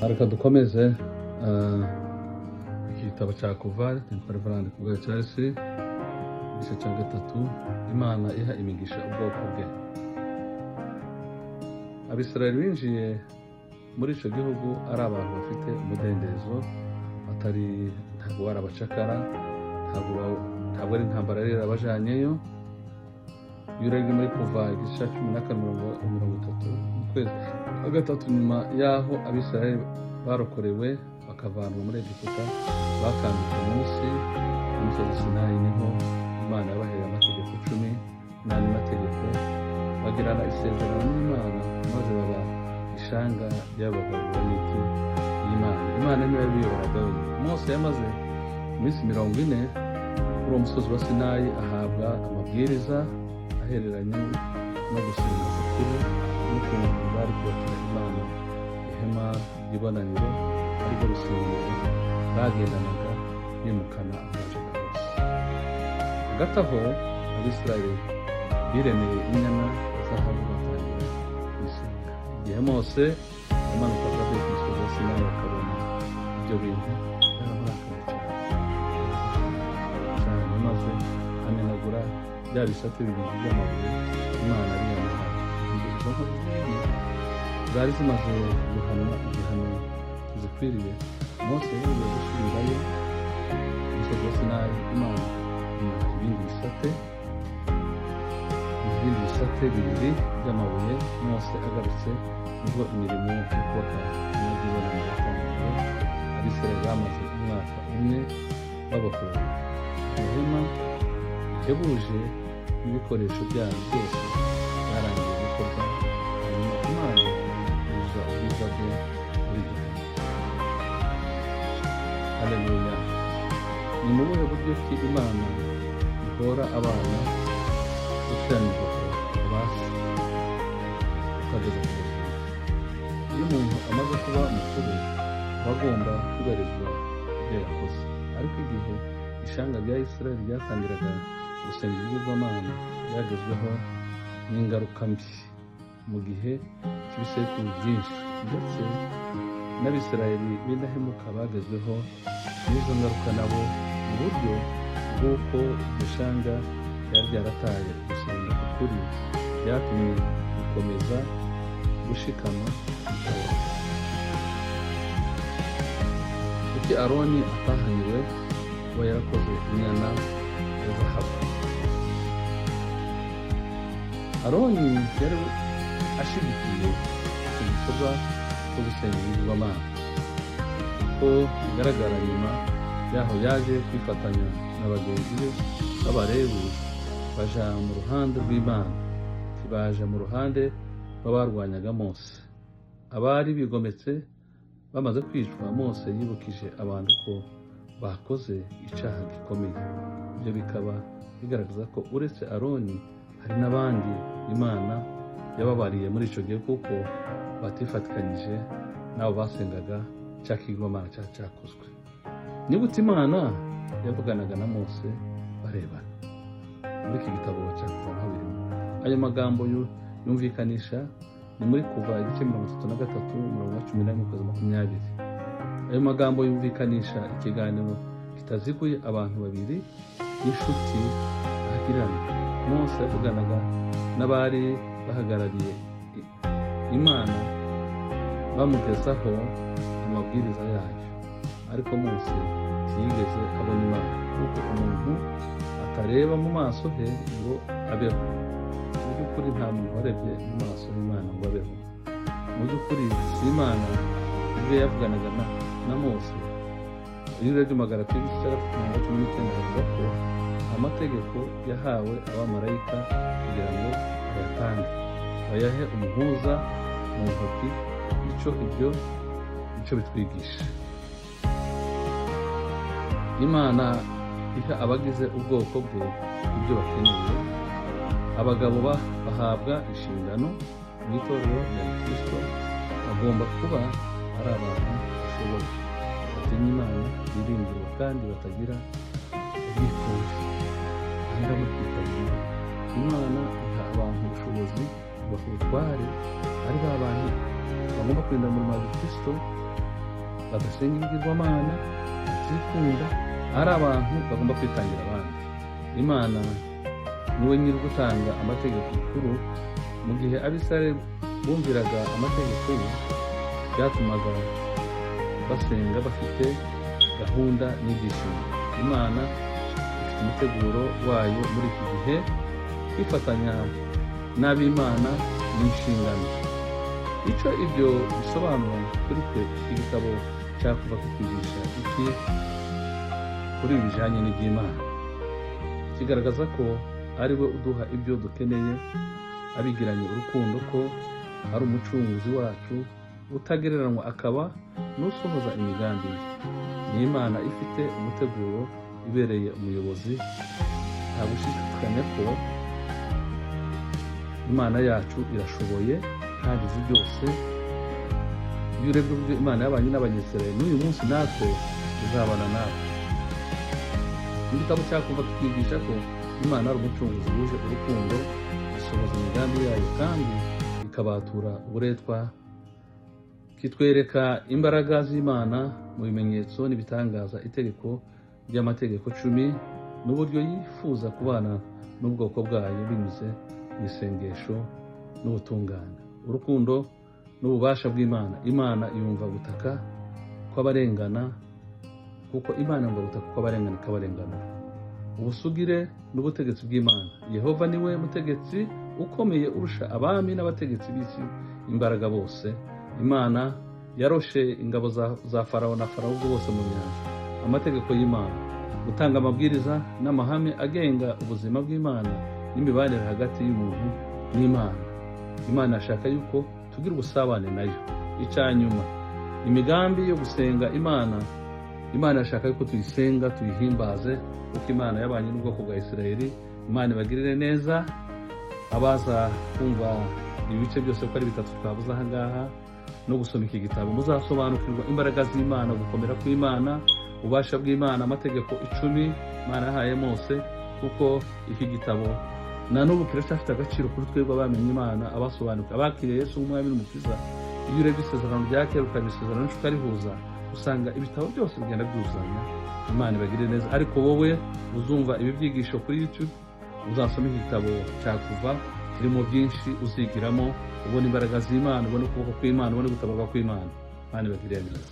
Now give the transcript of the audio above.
Reka dukomeze igitabo cya kuva temporary kubwa Charles igice cya 3 Imana iha imigisha ubwoko bwe. Abisirayeli binjiye muri icyo gihugu ari abantu bafite umudendezo, ntabwo bari abacakara, ntabwo ari intambara rero abajyanyeyo. Iyo urebye muri kuva igice cya 14:30 mu kwezi kwa gatatu nyuma y'aho Abisirayeli barokorewe bakavanwa muri Egiputa, bakambitse munsi y'umusozi Sinayi, niho Imana yabahereye amategeko 10 n'andi mategeko, bagirana isezerano n'Imana maze baba ishanga ry'abagabo n'iki y'Imana. Imana niyo yabiyoboraga. Mose yamaze iminsi 40 kuri uwo musozi wa Sinayi ahabwa amabwiriza ahereranye no gusenga kukuru n'ukuntu bari kubatira Imana ihema ry'ibonaniro, ariko rusengero bagendanaga bimukana amajana hose. Hagati aho Abisirayeli biremeye inyana zahabu batangira gusenga. Igihe Mose yamanukaga avuye ku musozi wa Sinayi akabona ibyo bintu yaramurakara cyane, maze amenagura bya bisate bibiri by'amabuye Imana ariyamuha. Izo nkozi zari zimaze guhanwa igihano zikwiriye. Mose yongeye gusubirayo umusozi wa Sinayi, Imana imuha ibindi bisate bibiri by'amabuye. Mose agarutse nibwo imirimo yo kubaka imyanya yatangiye. Abisirayeli bamaze umwaka umwe babohowe ihema rihebuje n'ibikoresho byayo byose byarangiye gukorwa. Hanyuma Imana yuzuza ubwiza bwe muri ibyo bintu. Haleluya! Ni mu buhe buryo ki Imana ihora abana gukiranirwa basi ukageza ku buzima? Iyo umuntu amaze kuba mukuru aba agomba kubarizwa ibyo yakoze. Ariko igihe ishanga rya Isirayeli ryatangiraga gusenga ibigirwamana, byagezweho n'ingaruka mbi mu gihe cy'ibisekuru byinshi, ndetse n'Abisirayeli b'indahemuka bagezweho n'izo ngaruka nabo mu buryo bw'uko iryo shanga ryari ryarataye gusenga kukuri, byatumye gukomeza gushikama bikabura. Kuki Aroni atahaniwe kuba yarakoze inyana ya zahabu? Aroni yari ashyigikiye icyo gikorwa cyo gusenga ibigirwamana. Uko bigaragara nyuma yaho yaje kwifatanya na bagenzi be b'Abalewi baja mu ruhande rw'Imana, ntibaja mu ruhande rw'abarwanyaga Mose. Abari bigometse bamaze kwicwa, Mose yibukije abantu ko bakoze icyaha gikomeye. Ibyo bikaba bigaragaza ko uretse Aroni hari n'abandi Imana yababariye muri icyo gihe, kuko batifatikanyije n'abo basengaga cya kigirwamana cyakozwe. Ni gute Imana yavuganaga na Mose barebana? Muri iki gitabo cya Kuva naho birimo ayo magambo yumvikanisha. Ni muri Kuva igice 33:11-20. Ayo magambo yumvikanisha ikiganiro kitaziguye abantu babiri n'inshuti bagirana. Mose yavuganaga n'abari bahagarariye Imana bamugezaho amabwiriza yayo, ariko Mose ntiyigeze abona Imana, kuko umuntu atareba mu maso he ngo abeho. Mu by'ukuri nta muntu warebye mu maso y'Imana ngo abeho. Mu by'ukuri si Imana ubwo yavuganaga na Mose. Iyo urebye Magalatiya 19 havuga ko amategeko yahawe abamarayika kugira ngo bayatange, bayahe umuhuza mu ntoki. Ibyo bitwigisha Imana iha abagize ubwoko bwe ibyo bakeneye. Abagabo bahabwa inshingano mu itorero rya Kristo bagomba kuba ari abantu bashoboye, batinya Imana, biringirwa kandi batagira ubwikunde. Imana iha abantu ubushobozi, ibaha ubutware, ari ba bantu bagomba kurinda umurimo wa Kristo badasenga ibigirwamana, batikunda, ari abantu bagomba kwitangira abandi. Imana niwe nyiri gutanga amategeko makuru. Mu gihe Abisirayeli bumviraga amategeko ye, byatumaga basenga bafite gahunda n'ibyishimo. Imana ifite umuteguro wayo muri iki gihe. Kwifatanya n'ab'Imana n'inshingano. Icyo ibyo bisobanura kuri twe, igitabo cyakuva kutwigisha iki kuri ibi bijyanye n'iby'Imana? Kigaragaza ko ari we uduha ibyo dukeneye, abigiranye urukundo, ko ari umucunguzi wacu utagereranywa, akaba n'usohoza imigambi ye. Ni Imana ifite umuteguro ibereye umuyobozi. Nta gushidikanya ko Imana yacu irashoboye kandi izi byose. Iyo urebye uburyo Imana yabanye n'Abanyisirayeli, n'uyu munsi natwe izabana natwe. Igitabo cyakuva kitwigisha ko Imana ari umucunguzi wuje urukundo, isohoza imigambi yayo kandi ikabatura uburetwa. Kitwereka imbaraga z'Imana mu bimenyetso n'ibitangaza, itegeko ry'amategeko 10, n'uburyo yifuza kubana n'ubwoko bwayo binyuze mu isengesho n'ubutungane. Urukundo n'ububasha bw'Imana. Imana yumva gutaka kw'abarengana, kuko Imana yumva gutaka kw'abarengana ikabarenganura. Ubusugire n'ubutegetsi bw'Imana. Yehova niwe mutegetsi ukomeye urusha abami n'abategetsi b'isi imbaraga bose. Imana yaroshe ingabo za Farawo na Farawo bose mu nyanja. Amategeko y'Imana. Gutanga amabwiriza n'amahame agenga ubuzima bw'Imana n'imibanire hagati y'umuntu n'Imana. Imana ashaka yuko tugira ubusabane nayo. Icyanyuma, imigambi yo gusenga Imana. Imana ashaka yuko tuyisenga, tuyihimbaze, kuko Imana yabanye n'ubwoko bwa Isirayeli. Imana ibagirire neza. Abaza kumva ibice byose uko ari 3 twavuze aha ngaha no gusoma iki gitabo, muzasobanukirwa imbaraga z'Imana, gukomera kw'Imana, ububasha bw'Imana, amategeko 10 Imana yahaye Mose, kuko iki gitabo na n'ubu kiracyafite agaciro kuri twebwe abamenye Imana, abasobanukiwe, abakiriye Yesu nk'umwami n'umukiza. Iyo urebye isezerano rya kera ukabisezerano isezerano ukarihuza, usanga ibitabo byose bigenda byuzanya. Imana ibagirire neza. Ariko wowe uzumva ibi byigisho kuri YouTube, uzasoma igitabo cyakuva, kirimo byinshi uzigiramo, ubona imbaraga z'Imana, ubona ukuboko kw'Imana, ubona gutabarwa kw'Imana. Imana ibagirire neza.